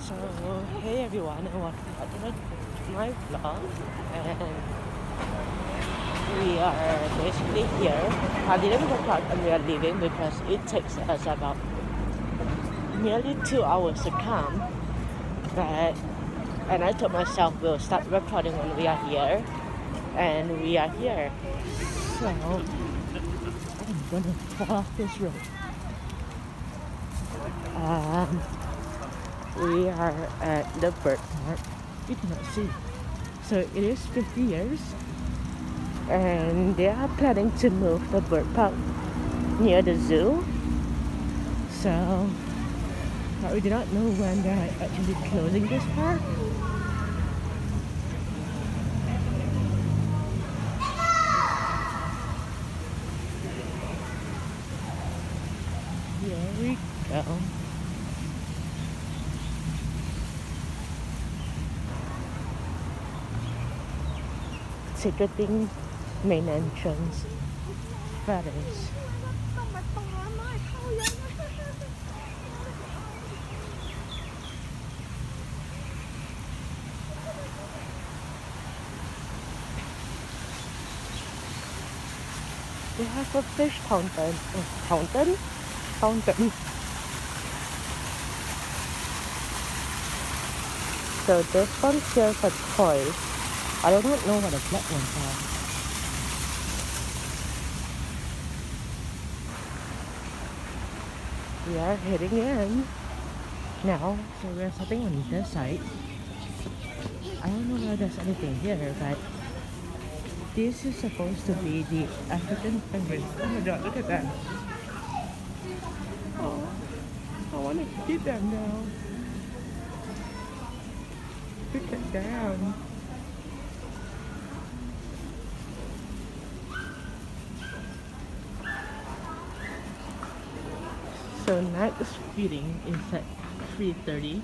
So, hey everyone, and welcome back to my vlog. And we are basically here. I didn't go out and we are leaving because it takes us about nearly 2 hours to come. And I told myself we'll start recording when we are here, and we are here. So, I'm gonna fall off this road. We are at the bird park. You cannot see. So it is 50 years, and they are planning to move the bird park near the zoo. So, but we do not know when they're actually closing this park. Here we go. Ticketing main entrance. Paradise. They have a fish fountain. Fountain? Fountain. So this one here for toys. I do not know what the black ones are. We are heading in now, so we are sitting on this side. I don't know whether there's anything here, but this is supposed to be the African penguin. Oh my god, look at that. Oh, I want to feed them now. Look at them. So next feeding is at 3:30.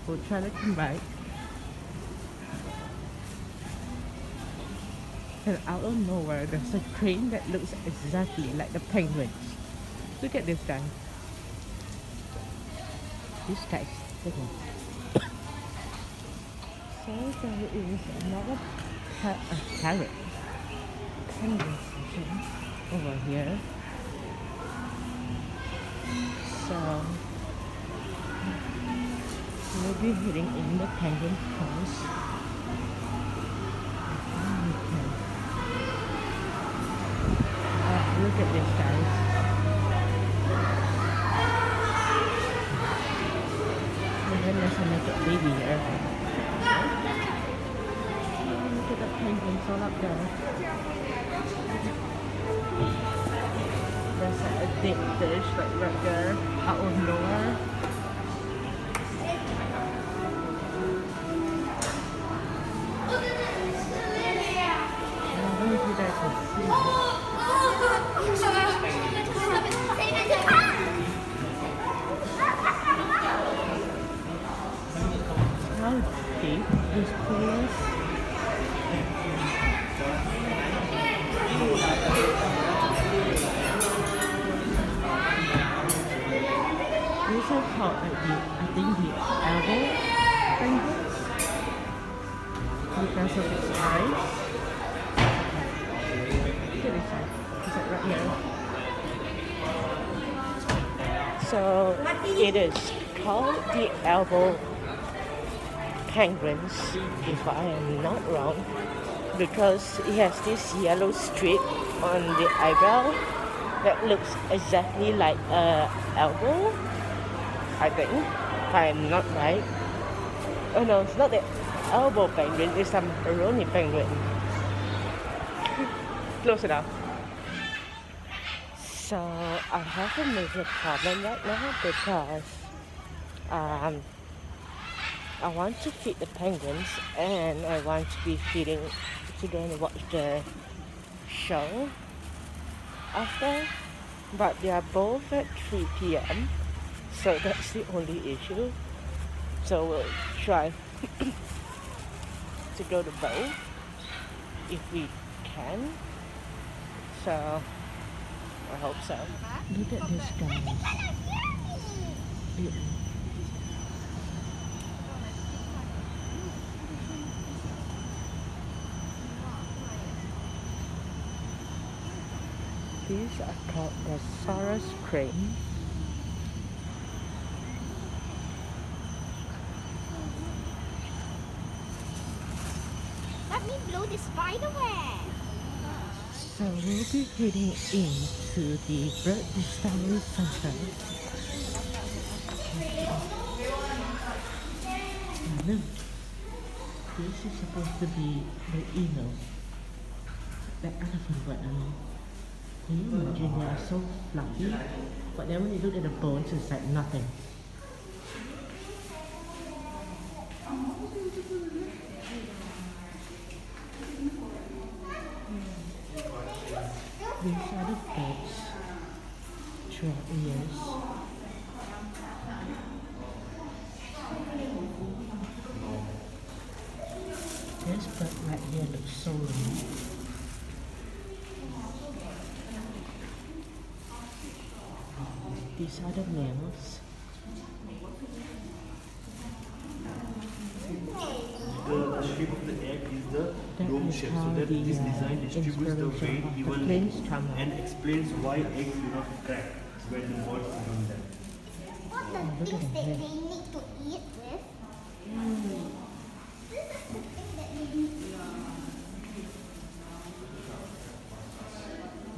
We'll try to come back. And out of nowhere, there's a crane that looks exactly like the penguins. Look at this guy. This guy's sitting. So there is another parrot penguin station over here. So we'll be hitting in the penguin house. Look at this, guys. And then there's another baby here. Oh, look at the penguins all up there. There's a big fish like right there, out of nowhere. I don't know if you guys can see it. How deep this pool is? These are called, I think, the elbow penguins because of its eyes. Look at this side. It's like right here. So it is called the elbow penguins, if I am not wrong, because it has this yellow strip on the eyebrow that looks exactly like a elbow, I think, if I am not right. Oh no, it's not the elbow penguin, it's some Maroni penguin. Close enough. So I have a major problem right now because I want to feed the penguins and I want to be feeding to go and watch the show after, but they are both at 3 p.m. so that's the only issue. So we'll try to go to both if we can. So I hope so. Look at this, guys. These are called the Saurus crane. Let me blow the spider web. So we'll be heading into the Bird Discovery Center. Now look, this is supposed to be the eagle that elephant got on. Can you imagine, they are so fluffy, but then when you look at the bones, it's like nothing. These are the birds throughout the years. This bird right here looks so lonely. These are the males. The shape of the egg is the That dome is shape, how so that the, this design distributes the inspiration weight of the evenly plains come out. and explains why eggs do not crack when the birds sit on them. What the look at things the that head. they need to eat with? This is the thing that they need to eat.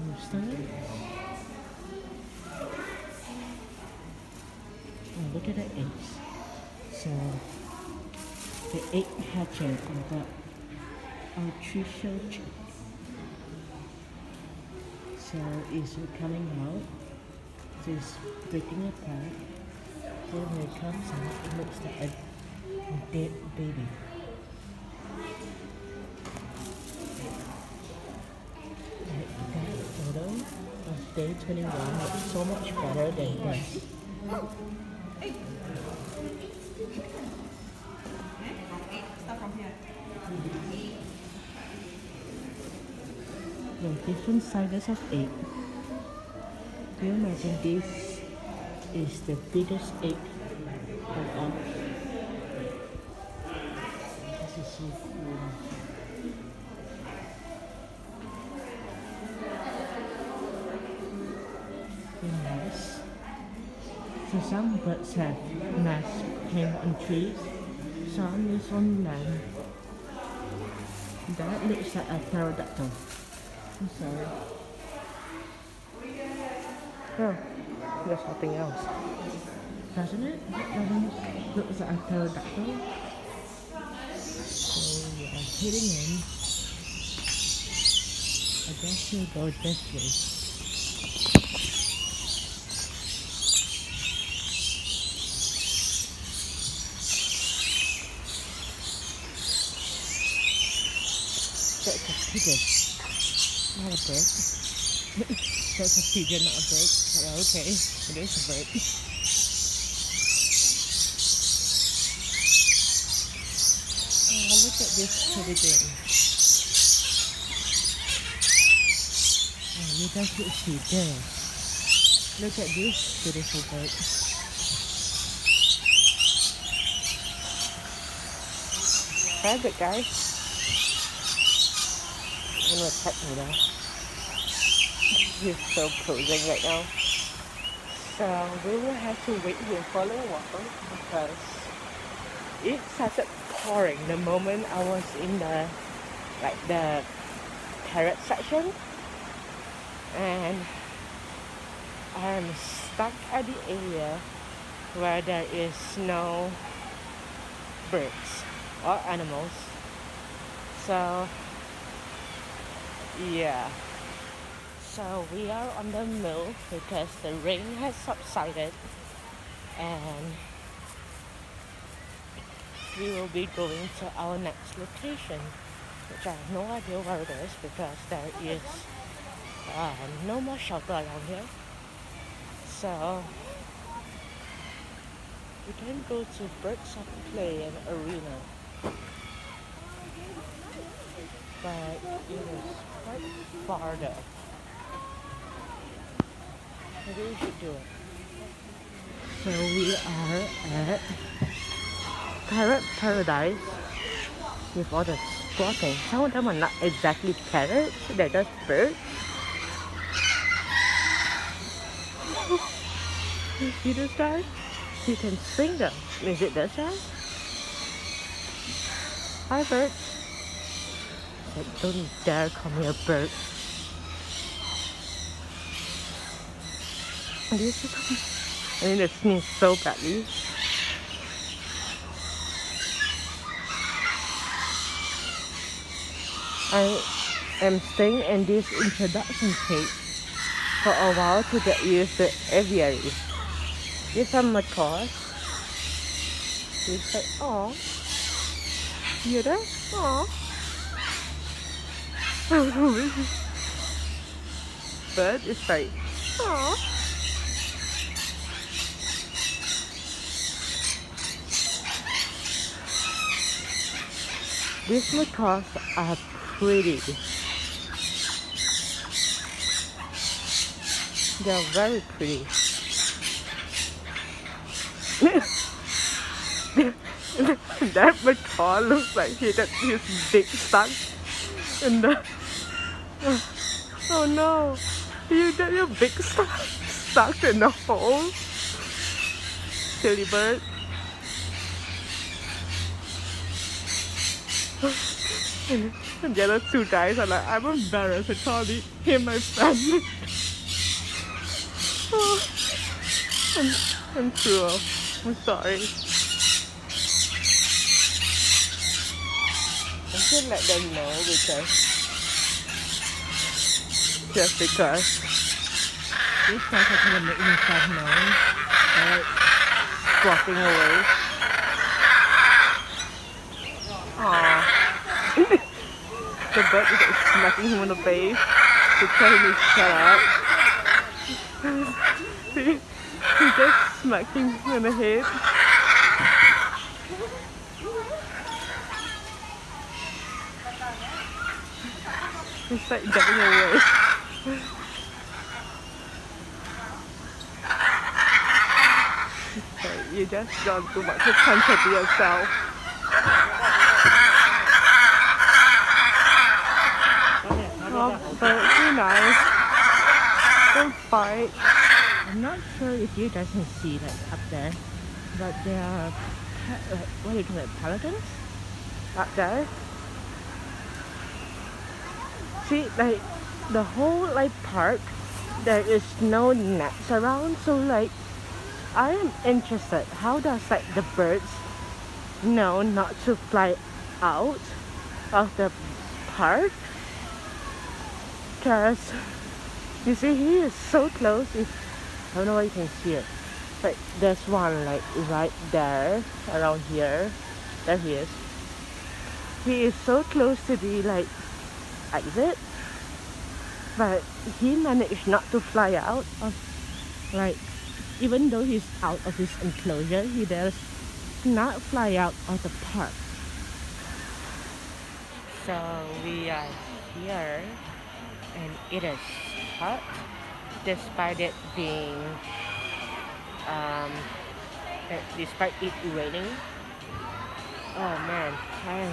Understand? Oh, look at the eggs. So the egg hatching of the artificial chick. So it's coming out. So it's breaking apart. Then when it comes out, it looks like a dead baby. That photo of day 21 looks so much better than this. There are different sizes of egg. Do you imagine this is the biggest egg of all? This is so cool. Very nice. So some birds have nests hang on trees, some is on land. That looks like a pterodactyl. I'm sorry. Oh, there's something else. Doesn't it? Doesn't look like a pterodactyl. So we are heading in. I guess we'll go this way. That's a pigeon, not a bird. That's a pigeon, not a bird. But okay, it is a bird. Oh, look at this pretty thing. Oh, you guys can see there. Look at this beautiful bird. Private, guys. I'm gonna pet me now. He's so posing right now. So we will have to wait here for a little while because it started pouring the moment I was in the parrot section, and I'm stuck at the area where there is no birds or animals. So yeah, so we are on the move because the rain has subsided and we will be going to our next location, which I have no idea where it is because there is no more shelter around here. So we can go to Birds of Play and Arena, but it is quite farther. Maybe we should do it. So we are at Parrot Paradise with all the squawking. Some of them are not exactly parrots, they're just birds. You see this guy? You can swing them. Is it this guy? Hi, bird. Like, don't dare call me a bird. This is. I need to sneeze so badly. I am staying in this introduction cage for a while to get used to aviary. These are macaws. He's like, oh, you there? Oh. Bird is like, oh. These macaws are pretty. They're very pretty. That macaw looks like he got his dick stuck in the. Oh no! You got your big stuck in the hole. Silly bird. And the other two guys are like, I'm embarrassed to call him my friend. Oh, I'm cruel. I'm sorry. I should let them know just because these guys are gonna make themselves known. They're like squawking away. Aww. The bird is like smacking him in the face to tell him to shut up. See? He just smacking him in the head. He's like getting away. So you just don't too much attention to yourself. Oh, but it's nice. Don't fight. I'm not sure if you guys can see like up there, but there are what do you call it, pelicans up there. See, like the whole like park, there is no nets around, so like I am interested. How does like the birds know not to fly out of the park? Cause you see, he is so close. I don't know what you can see it. But there's one like right there, around here. There he is. He is so close to the like exit, but he managed not to fly out of, like, even though he's out of his enclosure, he does not fly out of the park. So we are here and it is hot despite it being despite it raining. Oh man, I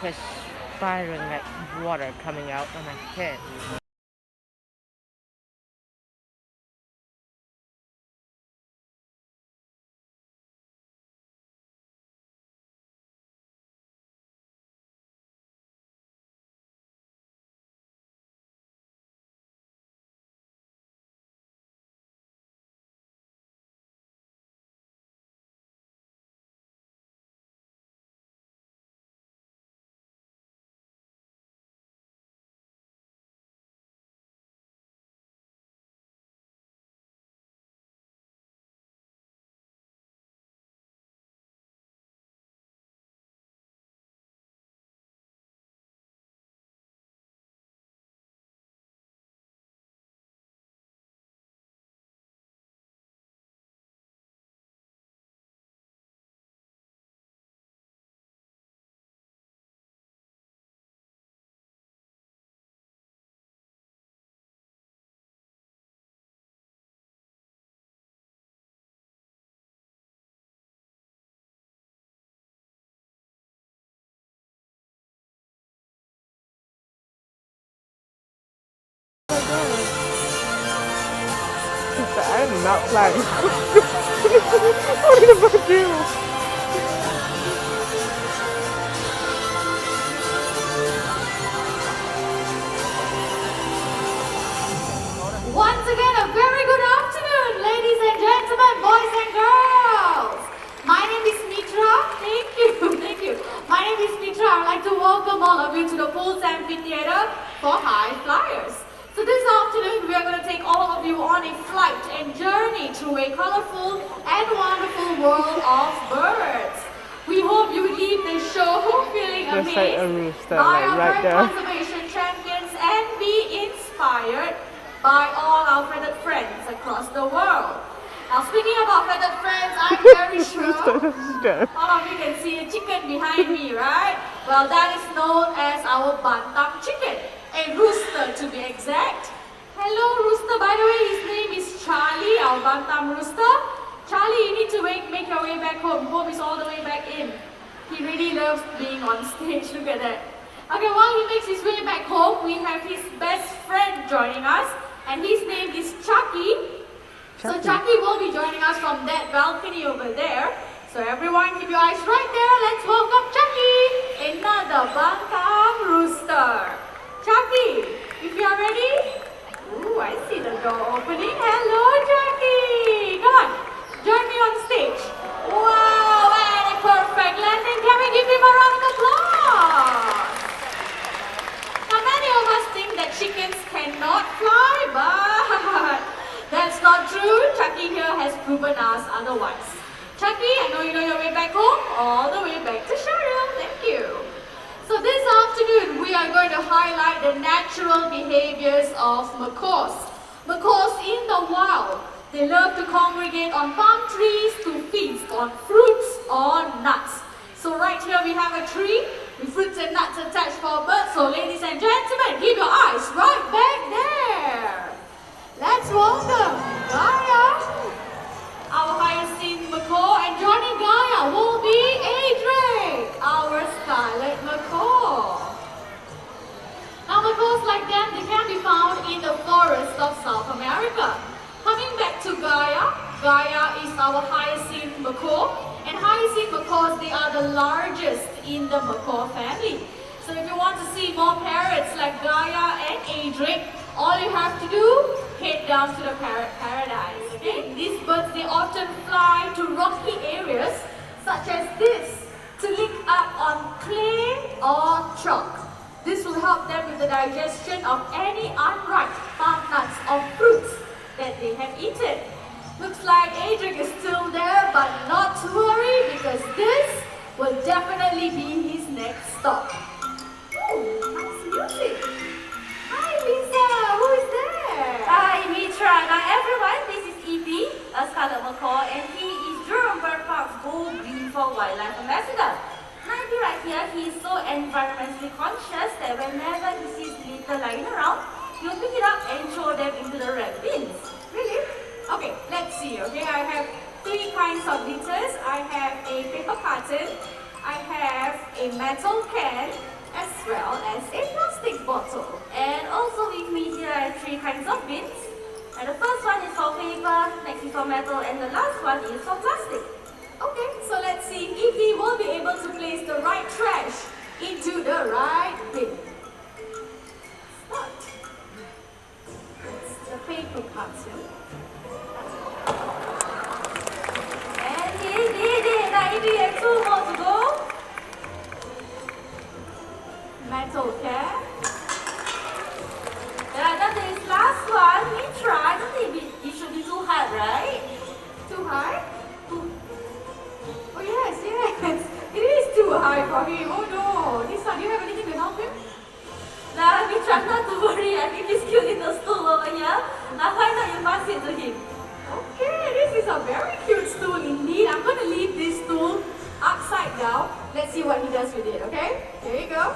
perspiring like water coming out on my head. cannot fly. What did I do? Once again, a very good afternoon, ladies and gentlemen, boys and girls. My name is Mitra. Thank you. My name is Mitra. I'd like to welcome all of you to the Pools Amphitheater for High Flyers. So this afternoon, we are going to take all of you on a flight and journey through a colorful and wonderful world of birds. We hope you leave the show feeling Just like a amazed rooster, by like our right bird there. conservation champions and be inspired by all our feathered friends across the world. Now speaking about feathered friends, I'm very sure all of you can see a chicken behind me, right? Well, that is known as our bantam chicken, a rooster to be exact. Hello rooster, by the way, his name is Charlie, our bantam rooster. Charlie, you need to make your way back home. Home is all the way back in. He really loves being on stage, look at that. Okay, while he makes his way back home, we have his best friend joining us, and his name is Chucky. So Chucky will be joining us from that balcony over there. So everyone keep your eyes right there. Let's welcome Chucky, another bantam rooster. Chucky, if you are ready. Ooh, I see the door opening. Hello Chucky. Come on, join me on stage. Wow, and a perfect landing. Can we give him a round of applause? Now many of us think that chickens cannot fly, but that's not true. Chucky here has proven us otherwise. Chucky, I know you know your way back home, all the way back to showroom. Thank you. So this afternoon, we are going to highlight the natural behaviors of macaws. Macaws in the wild, they love to congregate on palm trees to feast on fruits or nuts. So right here we have a tree with fruits and nuts attached for birds. So ladies and gentlemen, keep your eyes right back there. Let's welcome Gaia, our hyacinth macaw, and joining Gaia will be Adric, our Scarlet Macaw. Now macaws like them, they can be found in the forests of South America. Coming back to Gaia, Gaia is our hyacinth macaw, and hyacinth macaws, they are the largest in the macaw family. So if you want to see more parrots like Gaia and Adric, all you have to do, head down to the Parrot Paradise. Okay? These birds, they often fly to rocky areas such as this to lick up on clay or chalk. This will help them with the digestion of any unripe palm nuts or fruits that they have eaten. Looks like Adric is still there, but not to worry because this will definitely be his next stop. Ooh, nice music. Hi Lisa, who is there? Hi Mitra, now everyone, this is EP, a Scarlet Macaw, and he is Jurong Bird Park's Go Green for Wildlife Ambassador. Now EP right here, he is so environmentally conscious that whenever he sees litter lying around, he'll pick it up and throw them into the red bins. Really? Okay, let's see. Okay, I have three kinds of litters. I have a paper carton, I have a metal can, as well as a plastic bottle. And also with me here are three kinds of bins. And the first one is for paper, next is for metal, and the last one is for plastic. Okay, so let's see if he will be able to place the right trash into the right bin. Start. That's the paper carton. And he did it! Now EP has two more to go. Metal can. Yeah, that is last one. We try. I don't think it should be too hard, right? Too high? Oh yes. It is too high for him. Oh no. Lisa, do you have anything to help him? Now we try not to worry. I think he's cute in the stool over here. Now why not you pass it to him? Okay, this is a very cute stool indeed. I'm going to leave this stool upside down. Let's see what he does with it, okay? Here you go.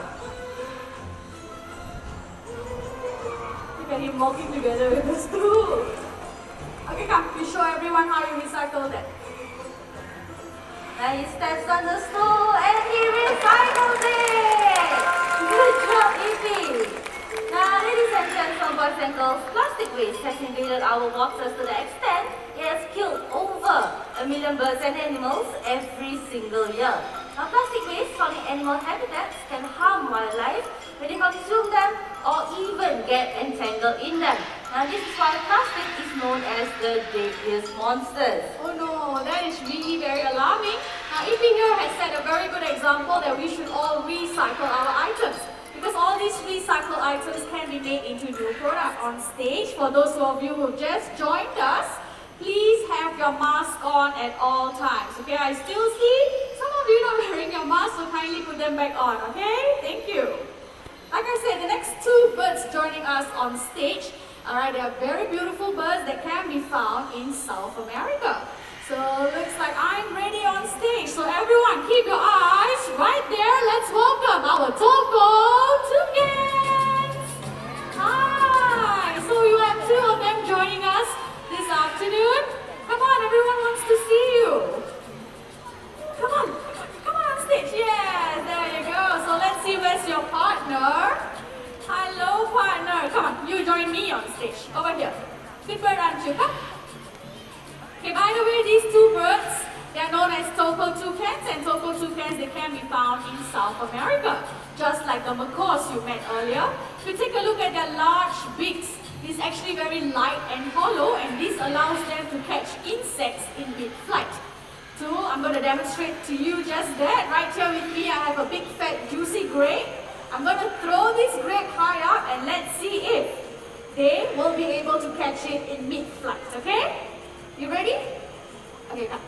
Look at him walking together with the stool. Okay, come. You show everyone how you recycle that. Now he steps on the stool and he recycles it! Good job, EP! Now, ladies and gentlemen, boys and girls, plastic waste has invaded our waters to the extent it has killed over 1 million birds and animals every single year. Now, plastic waste from animal habitats can harm wildlife when they consume them or even get entangled in them. Now, this is why plastic is known as the deadliest monsters. Oh no, that is really very alarming. Now, Ibi here has set a very good example that we should all recycle our items. Because all these recycled items can be made into new product on stage. For those of you who just joined us, please have your mask on at all times. Okay, I still see some of you not wearing your mask, so kindly put them back on. Okay, thank you. Like I said, the next two birds joining us on stage, alright, they are very beautiful birds that can be found in South America. So looks like I'm ready on stage. So everyone, keep your eyes right there. Let's welcome our Toko Toucans. Hi. So you have two of them joining us this afternoon. Come on, everyone wants to see you. Come on on stage. Yes, there you go. So let's see where's your partner. Hello, partner. Come on, you join me on stage. Over here. Good bird, aren't you? Come. Okay, by the way, these two birds, they are known as Toko toucans, and Toko toucans, they can be found in South America, just like the macaws you met earlier. If you take a look at their large beaks, it's actually very light and hollow, and this allows them to catch insects in mid-flight. So I'm going to demonstrate to you just that. Right here with me, I have a big, fat, juicy grape. I'm going to throw this grape high up, and let's see if they will be able to catch it in mid-flight, okay? You ready? Okay, come.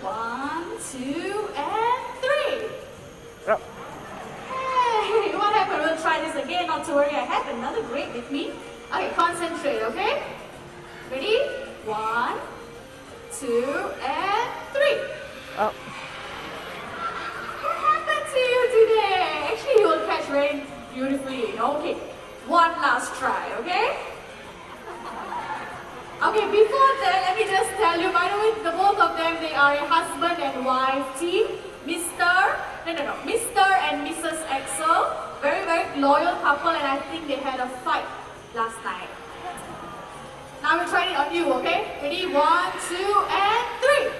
1, 2, and 3. Yep. Hey, what happened? We'll try this again. Not to worry, I have another grape with me. Okay, concentrate, okay? Ready? 1, 2, and 3. Oh. What happened to you today? Actually, you will catch very beautifully. Okay, one last try, okay? Okay, before that, let me just tell you, by the way, the both of them, they are a husband and wife team. Mr. and Mrs. Axel. Very, very loyal couple, and I think they had a fight last night. Now we're trying it on you, okay? Ready? 1, 2, and 3.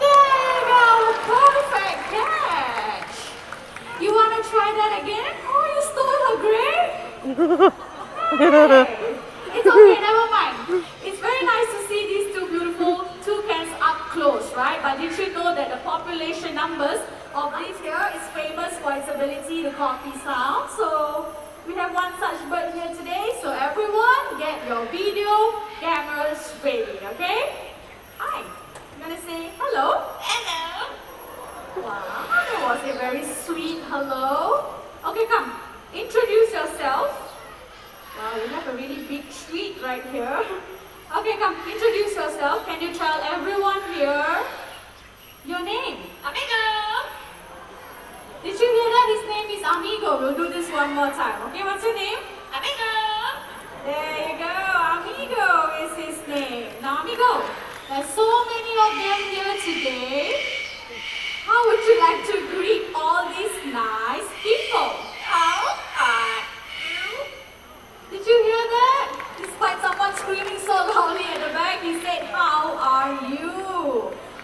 There you go! Perfect catch! You want to try that again? Oh, you stole her grape? Hey. It's okay, never mind. It's very nice to see these two beautiful toucans up close, right? But did you know that the population numbers of this here is famous for its ability to copy sound? So we have one such bird here today. So everyone, get your video cameras ready, okay? Hi. I'm gonna say hello. Hello. Wow, that was a very sweet hello. Okay, come. Introduce yourself. Wow, you have a really big street right here. Okay, come, introduce yourself. Can you tell everyone here your name? Amigo. Did you hear that? His name is Amigo. We'll do this one more time. Okay, what's your name? Amigo. There you go. Amigo is his name. Now, Amigo, there's so many of them here today. How would you like to greet all these nice people? How are you? Did you hear that? Despite someone screaming so loudly at the back, he said, "How are you?"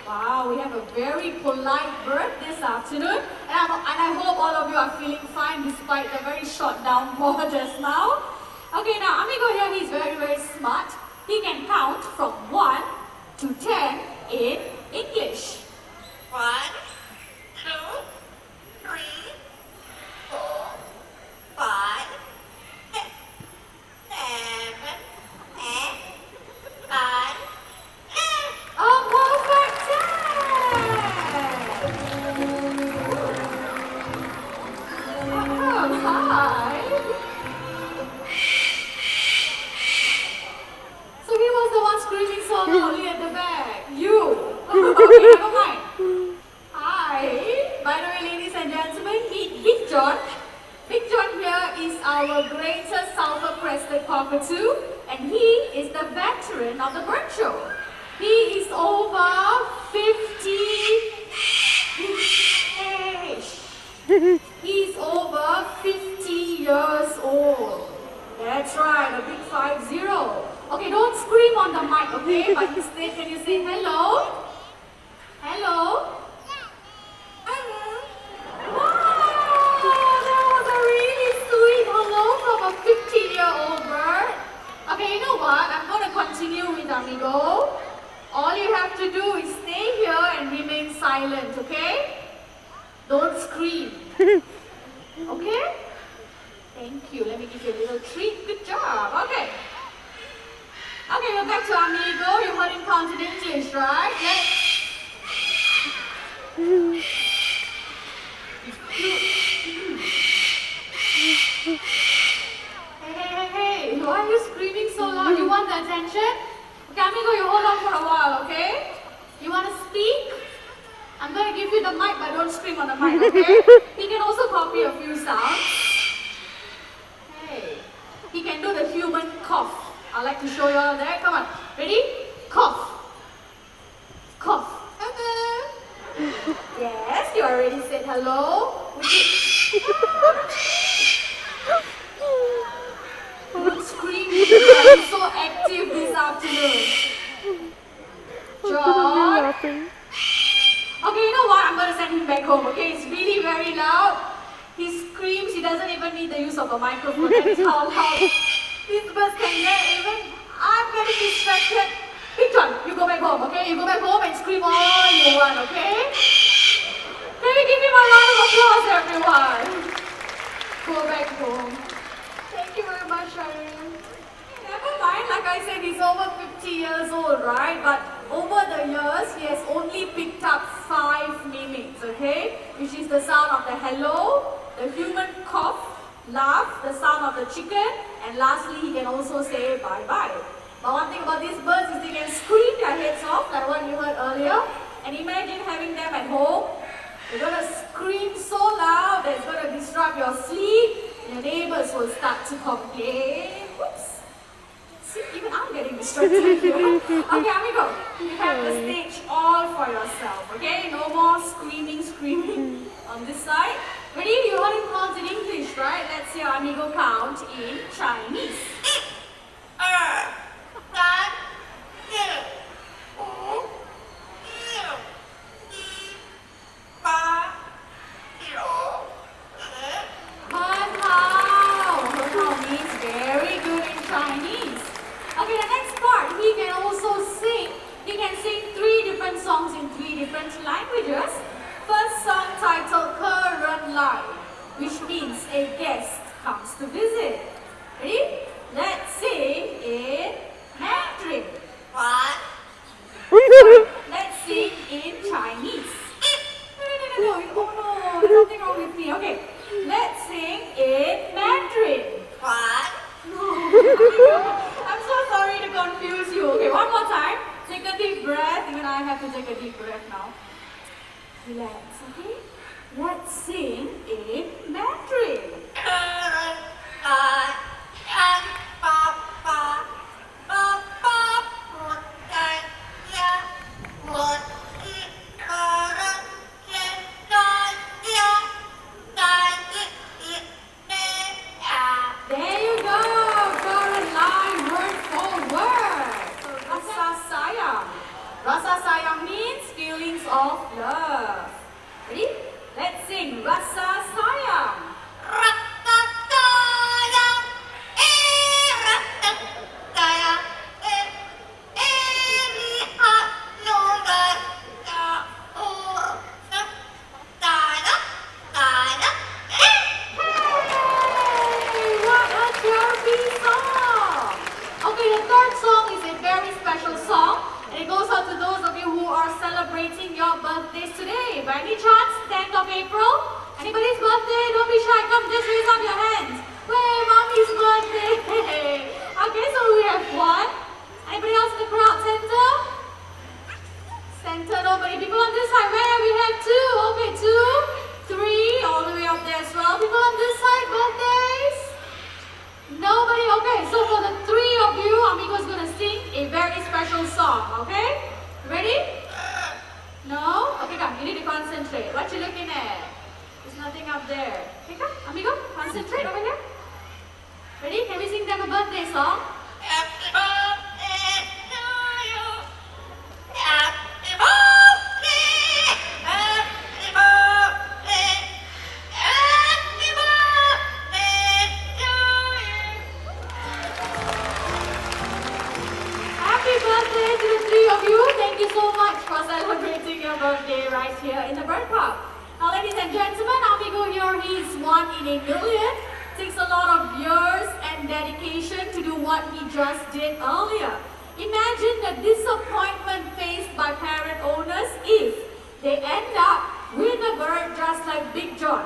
Wow, we have a very polite bird this afternoon. And I hope all of you are feeling fine despite the very short downpour just now. Okay, now Amigo here, he's very, very smart. He can count from 1 to 10 in English. 1, 2, 3, 4, 5, 6, 7, 8, 9, 10. A perfect 10! Oh, hi! So he was the one screaming so loudly at the back. You! Okay, never mind. Hi! By the way, ladies and gentlemen, meet Big John. Big John here is our greatest sulfur-crested cockatoo, and he is the veteran of the bird show. He is over 50. He's over 50 years old. That's right, a big 50. Okay, don't scream on the mic, okay? But instead, can you say hello? Hello? Wow, that was a really sweet hello from a 15-year-old bird. Okay, you know what? I'm going to continue with Amigo. All you have to do is stay here and remain silent, okay? Don't scream. Okay? Thank you. Let me give you a little treat. Good job. Okay. Okay, we're back to Amigo. You heard him count in English, right? Hey, why are you screaming so loud? You want the attention? Okay, Amigo, you hold on for a while, okay? You want to speak? I'm going to give you the mic, but don't scream on the mic, okay? He can also copy a few sounds. Hey, he can do the human cough. I'd like to show you all that. Come on. Ready? Cough. Cough. Yes, you already said hello. Don't scream. I'm so active this afternoon. John. Okay, you know what? I'm going to send him back home, okay? It's really very loud. He screams. He doesn't even need the use of a microphone. That is how loud these birds can get. Even I'm getting distracted. Big John, you go back home, okay? You go back home and scream all you want, okay? Can we give him a round of applause, everyone? Go back home. Thank you very much, Sharon. Never mind, like I said, he's over 50 years old, right? But over the years, he has only picked up 5 mimics, okay? Which is the sound of the hello, the human cough, laugh, the sound of the chicken, and lastly, he can also say bye-bye. But one thing about these birds is they can scream their heads off, like what you heard earlier. And imagine having them at home. They're going to scream so loud that it's going to disrupt your sleep. Your neighbors will start to complain. Whoops. See, even I'm getting distracted here. Okay, amigo, you have the stage all for yourself, okay? No more screaming on this side. Ready? You heard him count in English, right? Let's hear amigo count in Chinese. 2、3、4、5、6、7、8、9、10。Hao means very good in Chinese. Okay, the next part, he can also sing. He can sing 3 different songs in 3 different languages. First song titled Current Line, which means a guest comes to visit. Ready? Let's sing in Mandarin. 1、Let's sing in Chinese. No. Oh no, there's something wrong with me. Okay, let's sing in Mandarin. 1、No. I'm so sorry to confuse you. Okay, one more time. Take a deep breath. Even I have to take a deep breath now. Relax, okay? Let's sing in Mandarin. 2、3、4、5、6、7、8、9、10、11、12、13、14、15、16、17、18。There you go. Current line, word for word. So, rasa sayang. Rasa sayang means feelings of love. Ready? Let's sing rasa sayang. What a chirpy song! Okay, the third song is a very special song, and it goes out to those of you who are celebrating your birthdays today. By any chance, 10th of April? Anybody's birthday? Don't be shy. Come, just raise up your hands. Way, mommy's birthday! Okay, so we have 1. Anybody else in the crowd? Center? Center, nobody. People on this side, where? We have 2. Okay, 2, 3, all the way up there as well. People on this side, birthdays? Nobody? Okay, so for the 3 of you, Amigo's gonna sing a very special song, okay? Ready? No? Okay, come, you need to concentrate. What you looking at? There's nothing up there. Okay, come, Amigo, concentrate over here. Ready? Can we sing them a birthday song? Happy birthday bird park. Now, ladies and gentlemen, Amigo here, he is 1 in a million. Takes a lot of years and dedication to do what he just did earlier. Imagine the disappointment faced by parrot owners if they end up with a bird just like Big John,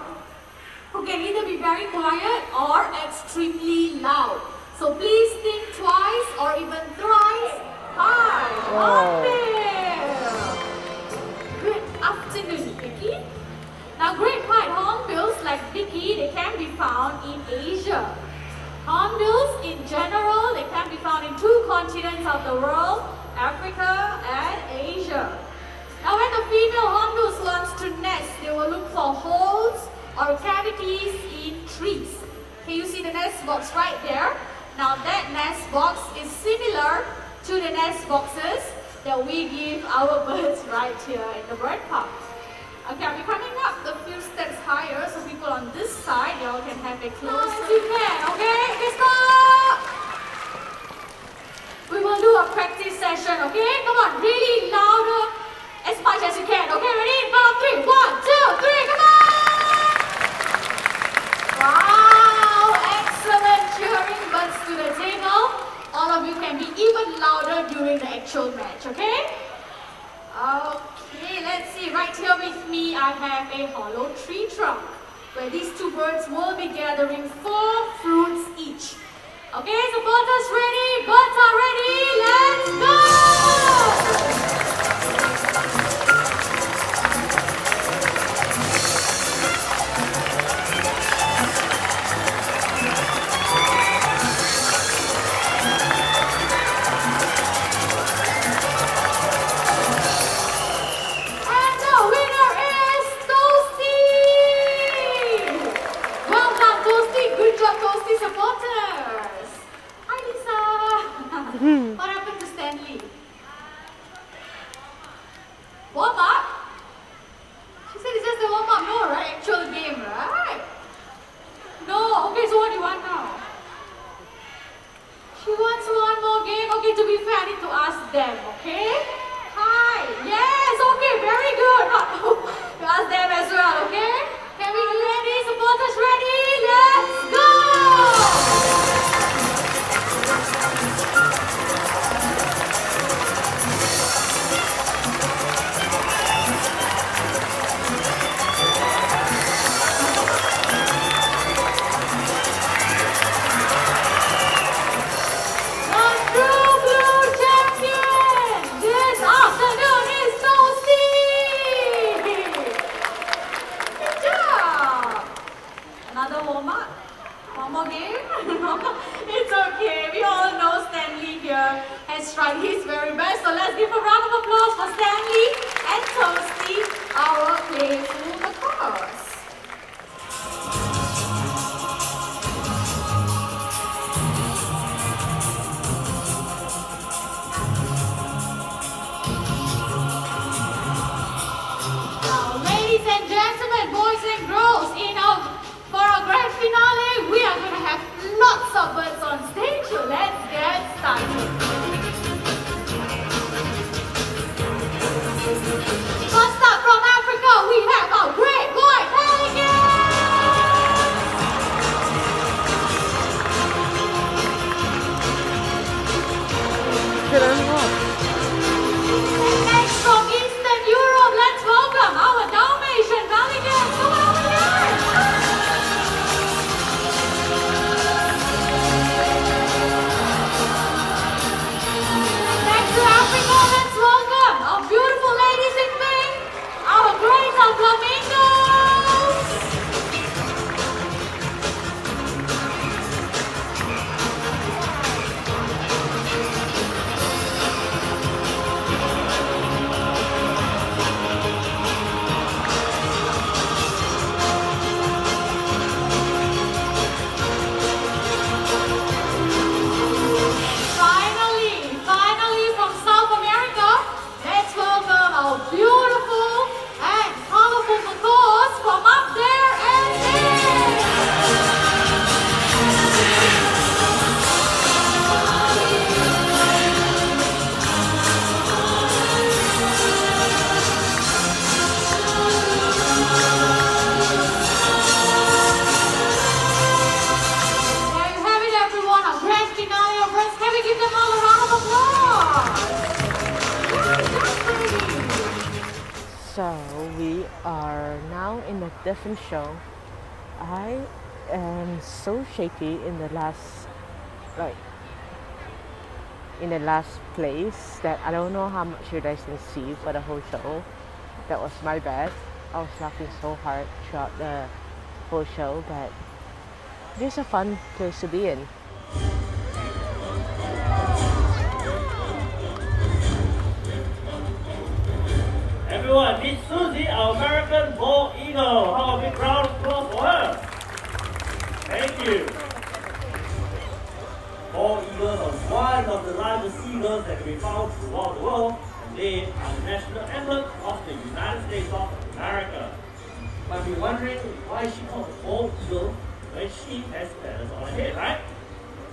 who can either be very quiet or extremely loud. So please think twice or even thrice. Hi, Hornbill. Good afternoon, Vicky. Now, great white hornbills like Vicky, they can be found in Asia. Hornbills in general, they can be found in 2 continents of the world, Africa and Asia. Now, when the female hornbills wants to nest, they will look for holes or cavities in trees. Can you see the nest box right there? Now, that nest box is similar to the nest boxes that we give our birds right here in the bird park. Okay, I'll be coming up a few steps higher so people on this side, y'all can have a closer as you can, okay? Okay, stop! We will do a practice session, okay? Come on, really louder, as much as you can, okay? Ready? Count 3, 1, 2, 3, come on! Wow, excellent cheering birds to the table. All of you can be even louder during the actual match, okay? Okay, let's see. Right here with me, I have a hollow tree trunk where these 2 birds will be gathering 4 fruits each. Okay, so birds ready? Birds are ready. Let's go! What happened to Stanley? Warm up? She said it's just a warm up, no, right? Actual game, right? No, okay, so what do you want now? She wants one more game. Okay, to be fair, I need to ask them, okay? Hi, yes, okay, very good. To ask them as well, okay? Can we be ready? Supporters ready? Let's go! It's okay. We all know Stanley here has tried his very best. So let's give a round of applause for Stanley and Toasty, our playful macaws. Now, ladies and gentlemen, boys and girls, for our grand finale, we are going to have lots of birds on stage. So let's get started. First up from Africa, we have our great white pelicans. And next from Eastern Europe, let's welcome our Dalmatian pelicans. Come on over here. are now in a different show. I am so shaky in the last, like, in the last place that I don't know how much you guys can see for the whole show. That was my bad. I was laughing so hard throughout the whole show, but this is a fun place to be in. Everyone, meet Susie, our American bald eagle. How a big round of applause for her. Thank you. Bald eagles are one of the largest seagulls that can be found throughout the world, and they are the national emblem of the United States of America. You might be wondering why she called a bald eagle when she has feathers on her head, right?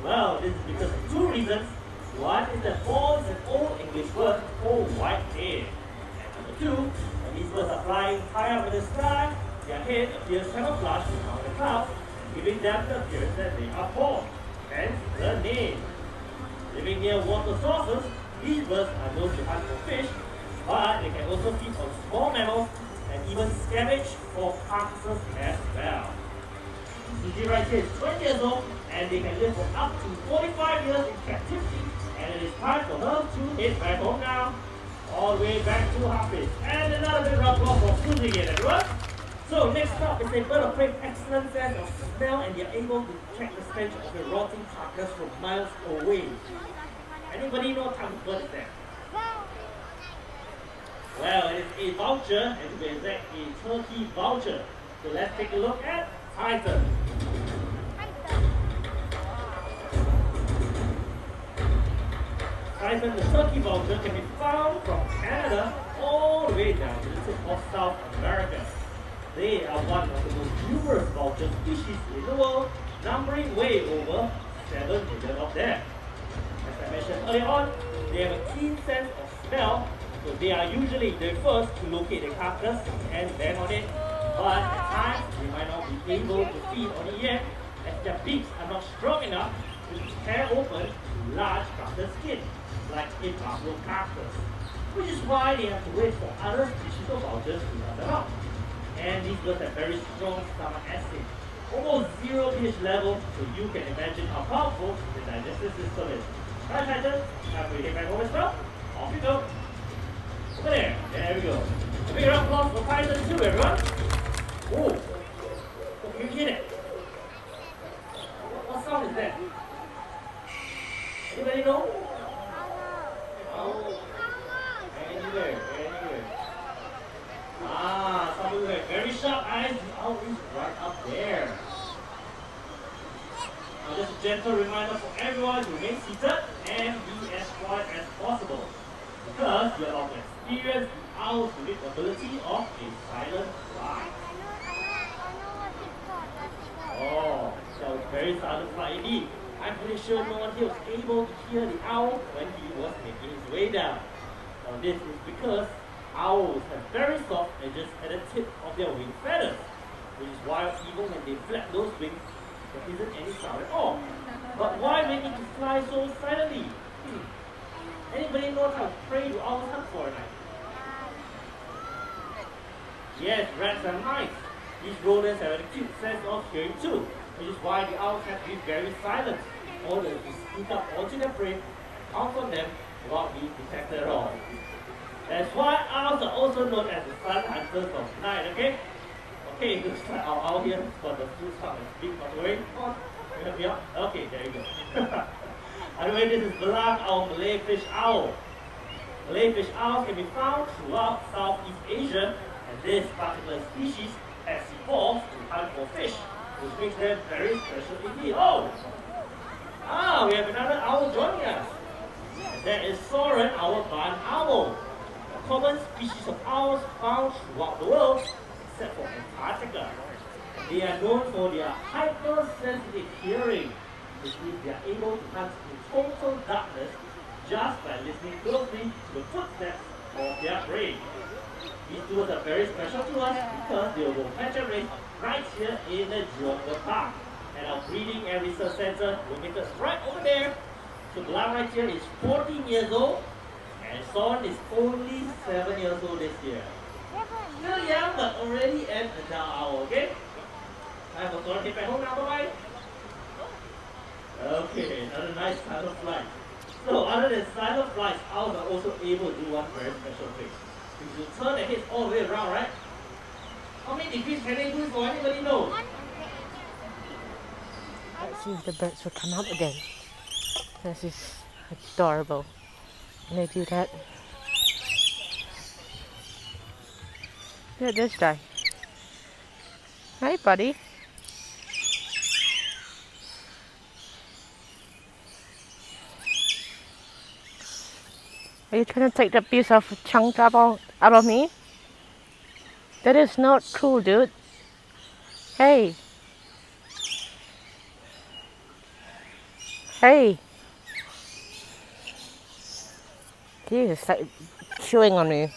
Well, this is because of two reasons. One is that bald is an old English word for white hair. Number two, when these birds are flying high up in the sky, their head appears camouflaged among the clouds, giving them the appearance that they are bald, hence the name. Living near water sources, these birds are known to hunt for fish, but they can also feed on small mammals and even scavenge for carcasses as well. Susie right here is 20 years old, and they can live for up to 45 years in captivity, and it is time for her to head back home now. All the way back to Hafiz. And another big round of applause for Susie again, everyone. So next up is a bird of prey excellent sense of smell, and they are able to check the stench of a rotting carcass from miles away. Anybody know what type of bird is that? Well, it is a vulture, and to be exact, a turkey vulture. So let's take a look at Titan. Titan, the turkey vulture, can be found from Canada all the way down to the tip of South America. They are one of the most numerous vulture species in the world, numbering way over 7 million of them. As I mentioned earlier on, they have a keen sense of smell, so they are usually the first to locate the carcass and land on it. But at times, they might not be able to feed on it yet, as their beaks are not strong enough to tear open large carcass skin, like a buffalo carcass, which is why they have to wait for other species of vultures to run them out. And these birds have very strong stomach acid, almost 0 pH level, so you can imagine how powerful the digestive system is. Right, Titan? Time for you to get back home as well. Off you go. Over there. There we go. A big round of applause for Titan too, everyone. Oh, can you hear that? What sound is that? Anybody know? Oh, anywhere. Ah, somebody with very sharp eyes. Oh, he's right up there. Now, just a gentle reminder for everyone to remain seated and be as quiet as possible, because you're about to experience the owl's unique ability of a silent flight. Oh, that was very silent flight indeed. I'm pretty sure no one here was able to hear the owl when he was making his way down. Now this is because owls have very soft edges at the tip of their wing feathers, which is why even when they flap those wings, there isn't any sound at all. But why they need to fly so silently? Anybody know how prey do owls hunt for at night? Yes, rats and mice. These rodents have a cute sense of hearing too, which is why the owls have to be very silent, in order to sneak up onto their prey and pounce on them without being detected at all. That's why owls are also known as the sun hunters of night, okay? Okay, good start our owl here for the full sound and speak, by the way. Come on, you help me out? Okay, there you go. By the way, this is Belang, our Malay fish owl. Malay fish owls can be found throughout Southeast Asia, and this particular species has evolved to hunt for fish, which makes them very special indeed. Oh! Ah, we have another owl joining us. And that is Soren, our barn owl. A common species of owls found throughout the world, except for Antarctica. And they are known for their hypersensitive hearing, which means they are able to hunt in total darkness just by listening closely to the footsteps of their prey. These birds are very special to us because they will catch a race right here in the Jurong Park. And our breeding and research center located right over there. So Belang right here is 14 years old, and Son is only 7 years old this year. Still young, but already an adult owl, okay? I have a sort of back home now, bye-bye. Okay, another nice silent flight. So, other than silent flights, owls are also able to do one very special thing. If you turn their heads all the way around, right? How many degrees can they do for anybody know? Let's see if the birds will come up again. This is adorable. Can they do that? Look at this guy. Hey, buddy. Are you trying to take that piece of chunk out of me? That is not cool, dude. Hey. Hey. He is like chewing on me.